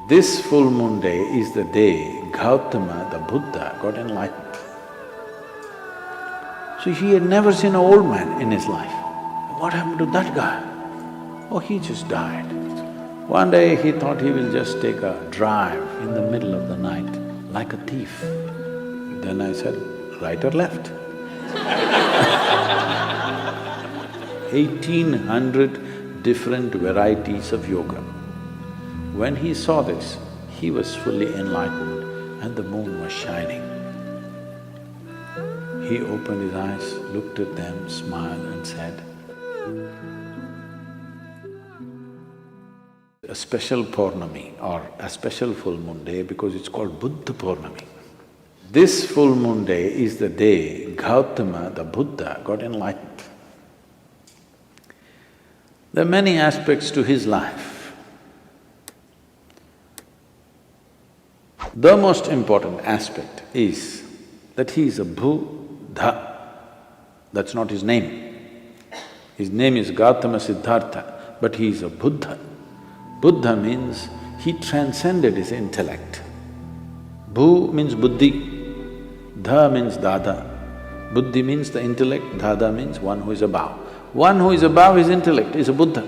This full moon day is the day Gautama, the Buddha, got enlightened. So he had never seen an old man in his life. What happened to that guy? Oh, he just died. One day he thought he will just take a drive in the middle of the night, like a thief. Then I said, right or left? 1800 different varieties of yoga. When he saw this, he was fully enlightened and the moon was shining. He opened his eyes, looked at them, smiled and said, a special Purnima or a special full moon day because it's called Buddha Purnima. This full moon day is the day Gautama, the Buddha, got enlightened. There are many aspects to his life. The most important aspect is that he is a Buddha. That's not his name. His name is Gautama Siddhartha, but he is a Buddha. Buddha means he transcended his intellect. Bu means buddhi, dha means dada. Buddhi means the intellect, dada means one who is above. One who is above his intellect is a Buddha.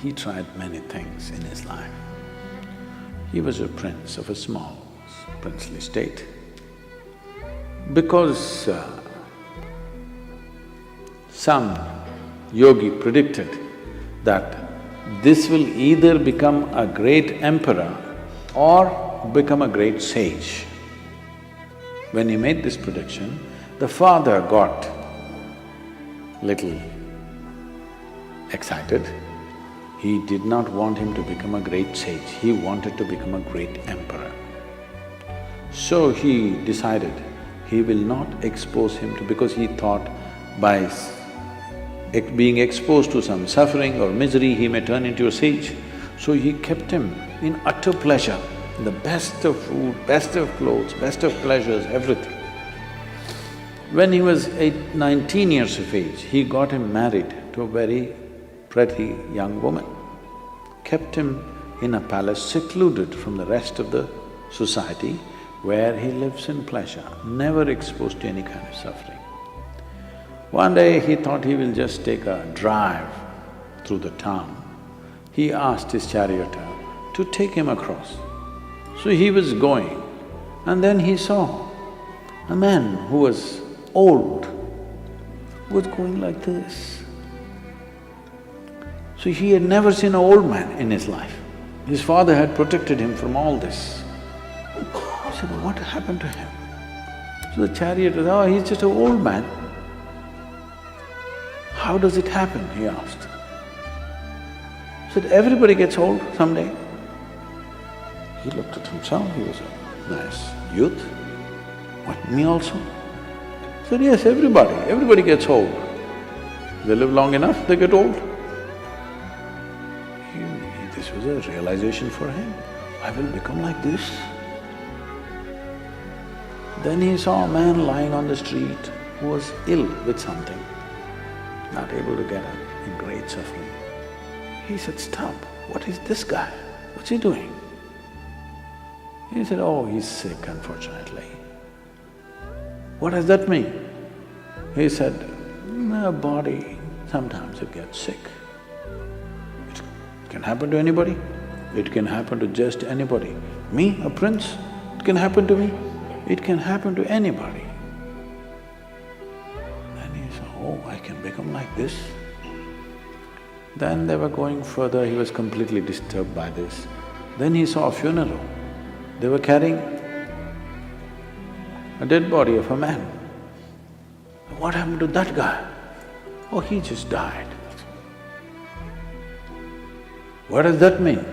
He tried many things in his life. He was a prince of a small princely state. Because some yogi predicted that this will either become a great emperor or become a great sage. When he made this prediction, the father got little excited. He did not want him to become a great sage, he wanted to become a great emperor. So he decided he will not expose him to… because he thought by being exposed to some suffering or misery, he may turn into a sage. So he kept him in utter pleasure, the best of food, best of clothes, best of pleasures, everything. When he was 19 years of age, he got him married to a very pretty young woman, kept him in a palace secluded from the rest of the society where he lives in pleasure, never exposed to any kind of suffering. One day he thought he will just take a drive through the town. He asked his charioteer to take him across. So he was going and then he saw a man who was old, was going like this. So he had never seen an old man in his life. His father had protected him from all this. He said, what happened to him? So the charioteer said, oh, he's just an old man. How does it happen? He asked. He said, everybody gets old someday. He looked at himself, he was a nice youth. What, me also? He said, yes, everybody gets old. They live long enough, they get old. This was a realization for him, I will become like this. Then he saw a man lying on the street who was ill with something, not able to get up, in great suffering. He said, stop, what is this guy? What's he doing? He said, oh, he's sick, unfortunately. What does that mean? He said, the body, sometimes it gets sick. It can happen to anybody, it can happen to just anybody. Me, a prince, it can happen to me, it can happen to anybody. Then he said, oh, I can become like this. Then they were going further, he was completely disturbed by this. Then he saw a funeral. They were carrying a dead body of a man. What happened to that guy? Oh, he just died. What does that mean?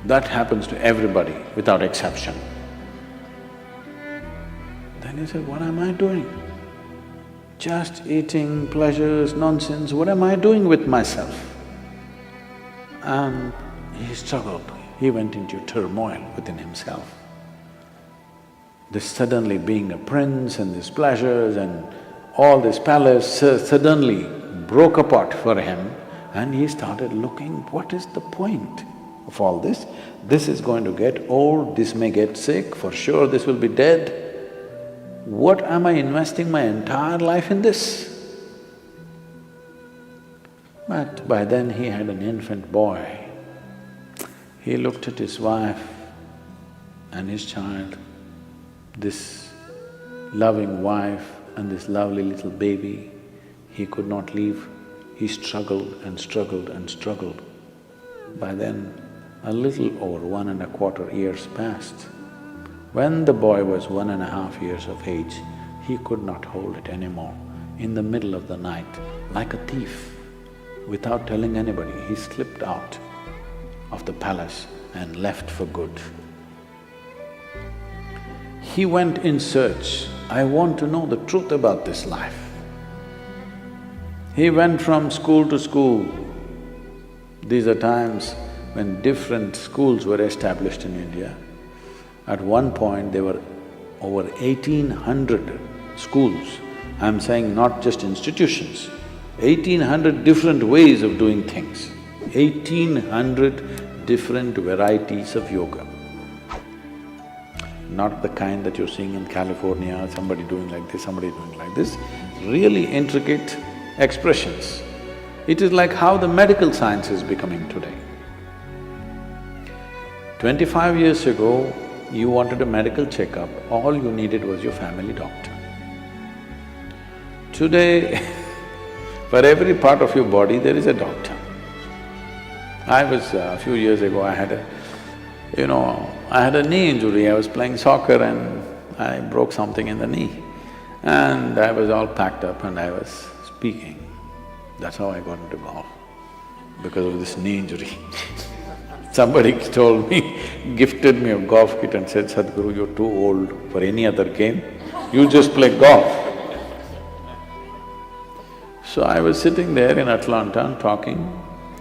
That happens to everybody without exception. Then he said, what am I doing? Just eating, pleasures, nonsense, what am I doing with myself? And he struggled, he went into turmoil within himself. This suddenly being a prince and these pleasures and all this palace suddenly broke apart for him And he started looking, what is the point of all this? This is going to get old, this may get sick, for sure this will be dead. What am I investing my entire life in this? But by then he had an infant boy. He looked at his wife and his child, this loving wife and this lovely little baby. He could not leave. He struggled and struggled and struggled. By then, a little over 1.25 years passed. When the boy was 1.5 years of age, he could not hold it anymore. In the middle of the night, like a thief, without telling anybody, he slipped out of the palace and left for good. He went in search, I want to know the truth about this life. He went from school to school. These are times when different schools were established in India. At one point, there were over 1,800 schools. I'm saying not just institutions, 1,800 different ways of doing things, 1,800 different varieties of yoga. Not the kind that you're seeing in California, somebody doing like this, somebody doing like this, really intricate expressions. It is like how the medical science is becoming today. 25 years ago, you wanted a medical checkup, all you needed was your family doctor. Today, for every part of your body, there is a doctor. A few years ago, I had a knee injury. I was playing soccer and I broke something in the knee. And I was all packed up and I was speaking. That's how I got into golf, because of this knee injury. Somebody told me, gifted me a golf kit and said, Sadhguru, you're too old for any other game, you just play golf. So I was sitting there in Atlanta talking,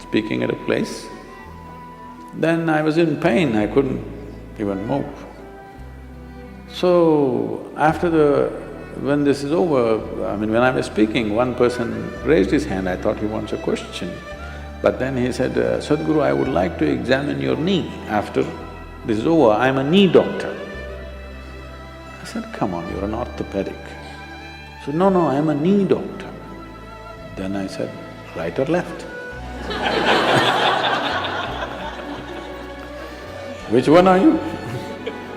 speaking at a place. Then I was in pain, I couldn't even move. So when this is over, when I was speaking, one person raised his hand, I thought he wants a question. But then he said, Sadhguru, I would like to examine your knee after this is over, I'm a knee doctor. I said, come on, you're an orthopedic. He said, no, I'm a knee doctor. Then I said, right or left? Which one are you?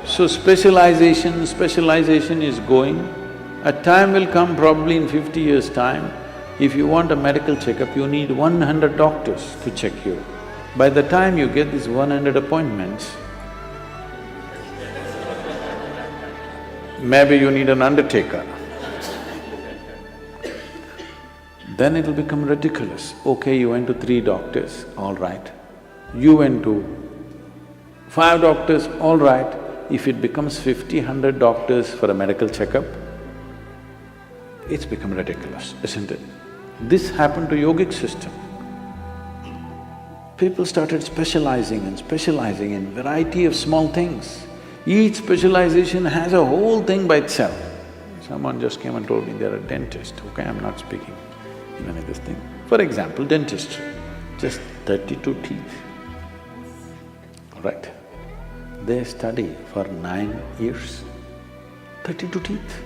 So specialization is going. A time will come, probably in 50 years' time, if you want a medical checkup, you need 100 doctors to check you. By the time you get these 100 appointments, maybe you need an undertaker. Then it'll become ridiculous. Okay, you went to 3 doctors, all right. You went to 5 doctors, all right. If it becomes 50, 100 doctors for a medical checkup, it's become ridiculous, isn't it? This happened to yogic system. People started specializing in variety of small things. Each specialization has a whole thing by itself. Someone just came and told me they're a dentist, okay, I'm not speaking even of this thing. For example, dentistry, just 32 teeth, all right? They study for 9 years, 32 teeth.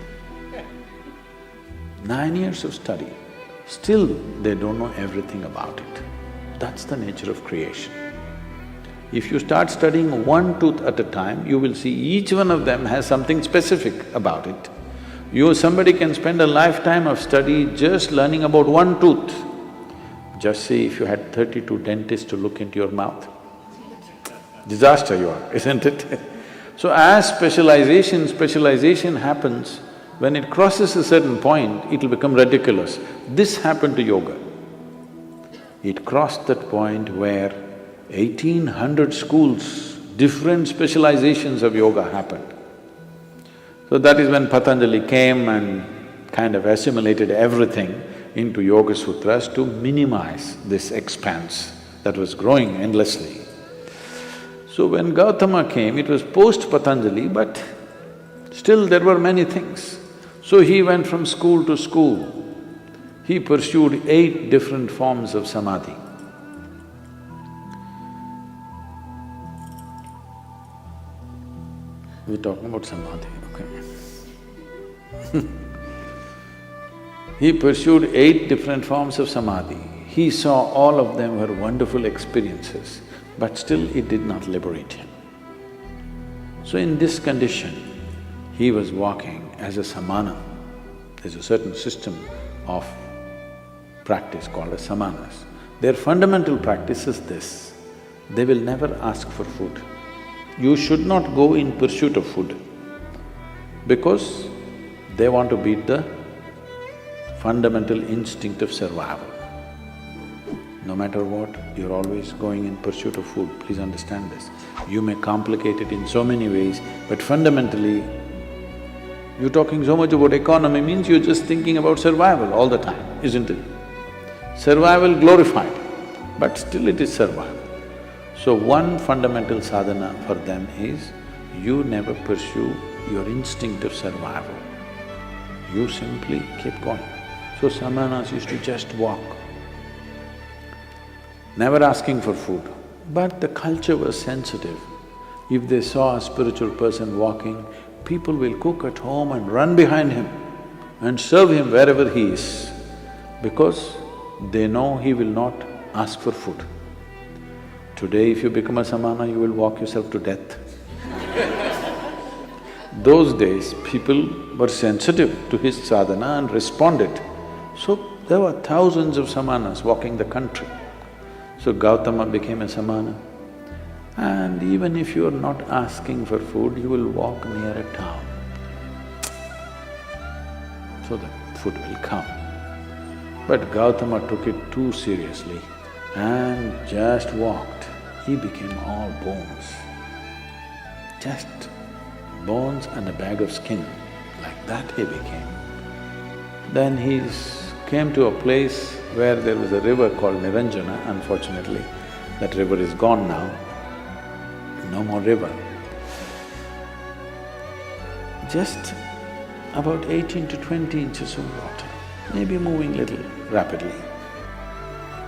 9 years of study, still they don't know everything about it. That's the nature of creation. If you start studying one tooth at a time, you will see each one of them has something specific about it. Somebody can spend a lifetime of study just learning about one tooth. Just see if you had 32 dentists to look into your mouth. Disaster you are, isn't it? So as specialization happens, when it crosses a certain point, it'll become ridiculous. This happened to yoga. It crossed that point where 1,800 schools, different specializations of yoga happened. So that is when Patanjali came and kind of assimilated everything into Yoga Sutras to minimize this expanse that was growing endlessly. So when Gautama came, it was post-Patanjali, but still there were many things. So he went from school to school. He pursued 8 different forms of samadhi. We're talking about samadhi, okay? He pursued 8 different forms of samadhi. He saw all of them were wonderful experiences, but still it did not liberate him. So in this condition, he was walking as a samana. There's a certain system of practice called as samanas. Their fundamental practice is this: they will never ask for food. You should not go in pursuit of food because they want to beat the fundamental instinct of survival. No matter what, you're always going in pursuit of food, please understand this. You may complicate it in so many ways, but fundamentally, you're talking so much about economy means you're just thinking about survival all the time, isn't it? Survival glorified, but still it is survival. So one fundamental sadhana for them is, you never pursue your instinct of survival. You simply keep going. So samanas used to just walk, never asking for food. But the culture was sensitive. If they saw a spiritual person walking, people will cook at home and run behind him and serve him wherever he is, because they know he will not ask for food. Today, if you become a samana, you will walk yourself to death. Those days, people were sensitive to his sadhana and responded. So, there were thousands of samanas walking the country. So Gautama became a samana. And even if you are not asking for food, you will walk near a town. So the food will come. But Gautama took it too seriously and just walked. He became all bones. Just bones and a bag of skin, like that he became. Then he came to a place where there was a river called Niranjana. Unfortunately, that river is gone now, no more river. Just about 18 to 20 inches of water, maybe moving little rapidly.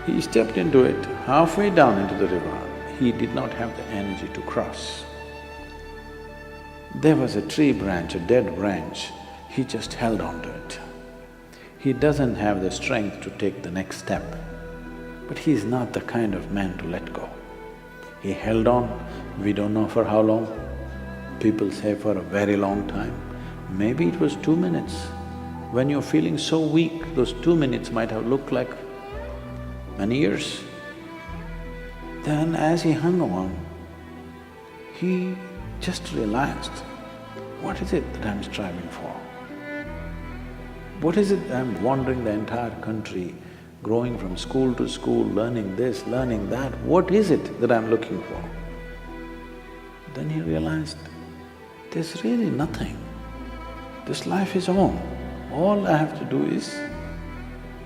He stepped into it, halfway down into the river, he did not have the energy to cross. There was a tree branch, a dead branch, he just held on to it. He doesn't have the strength to take the next step, but he's not the kind of man to let go. He held on, we don't know for how long, people say for a very long time. Maybe it was 2 minutes. When you're feeling so weak, those 2 minutes might have looked like many years. Then as he hung on, he just realized, what is it that I'm striving for? What is it I'm wandering the entire country, growing from school to school, learning this, learning that, what is it that I'm looking for? Then he realized, there's really nothing. This life is on. All I have to do is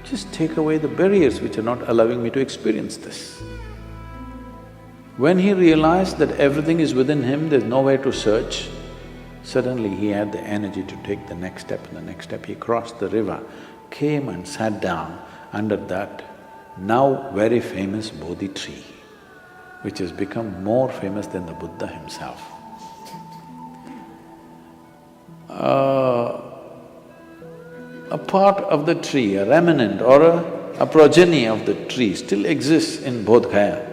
just take away the barriers which are not allowing me to experience this. When he realized that everything is within him, there's nowhere to search, suddenly he had the energy to take the next step and the next step. He crossed the river, came and sat down under that now very famous Bodhi tree, which has become more famous than the Buddha himself. A part of the tree, a remnant or a progeny of the tree still exists in Bodh Gaya.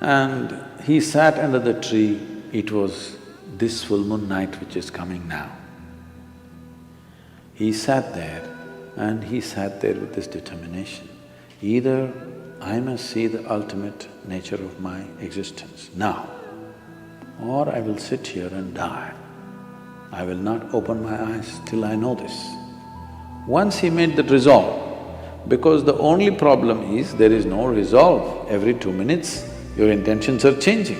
And he sat under the tree. It was this full moon night which is coming now. He sat there and he sat there with this determination. Either I must see the ultimate nature of my existence now, or I will sit here and die. I will not open my eyes till I know this. Once he made that resolve, because the only problem is there is no resolve. Every 2 minutes, your intentions are changing.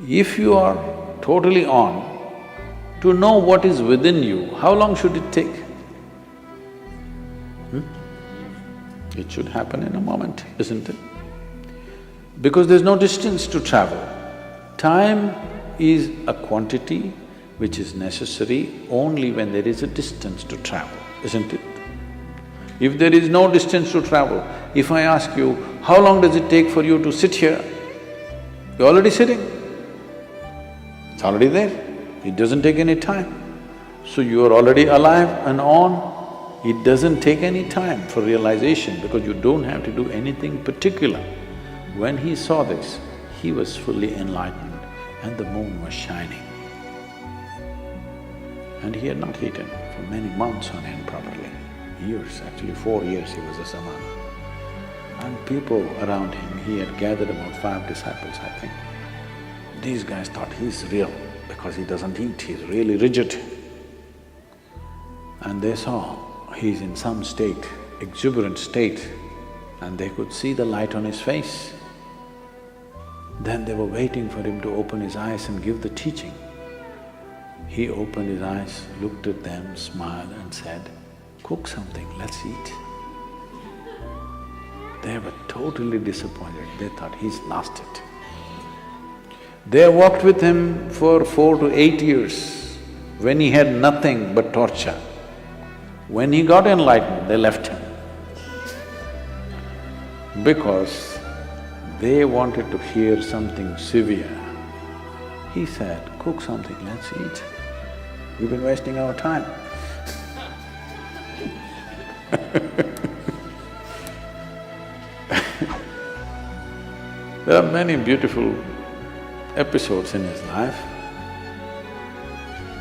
If you are totally on, to know what is within you, how long should it take? It should happen in a moment, isn't it? Because there's no distance to travel. Time is a quantity which is necessary only when there is a distance to travel, isn't it? If there is no distance to travel, if I ask you, how long does it take for you to sit here? You're already sitting. It's already there. It doesn't take any time. So you are already alive and on. It doesn't take any time for realization because you don't have to do anything particular. When he saw this, he was fully enlightened and the moon was shining. And he had not eaten for many months on end probably, years, actually 4 years he was a samana. And people around him, he had gathered about 5 disciples, I think. These guys thought he's real because he doesn't eat, he's really rigid. And they saw he's in some state, exuberant state, and they could see the light on his face. Then they were waiting for him to open his eyes and give the teaching. He opened his eyes, looked at them, smiled and said, "Cook something, let's eat." They were totally disappointed, they thought he's lost it. They walked with him for 4 to 8 years, when he had nothing but torture. When he got enlightened, they left him. Because they wanted to hear something severe. He said, "Cook something, let's eat. We've been wasting our time." There are many beautiful episodes in his life.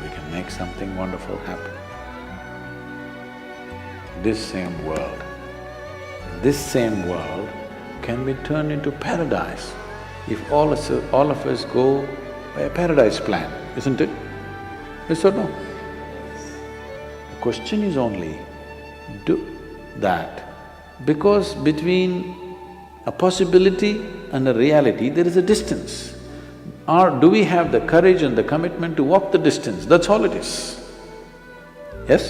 We can make something wonderful happen. This same world can be turned into paradise if all of us go by a paradise plan, isn't it? Yes or no? The question is only, do that, because between a possibility and a reality, there is a distance. Or do we have the courage and the commitment to walk the distance? That's all it is. Yes?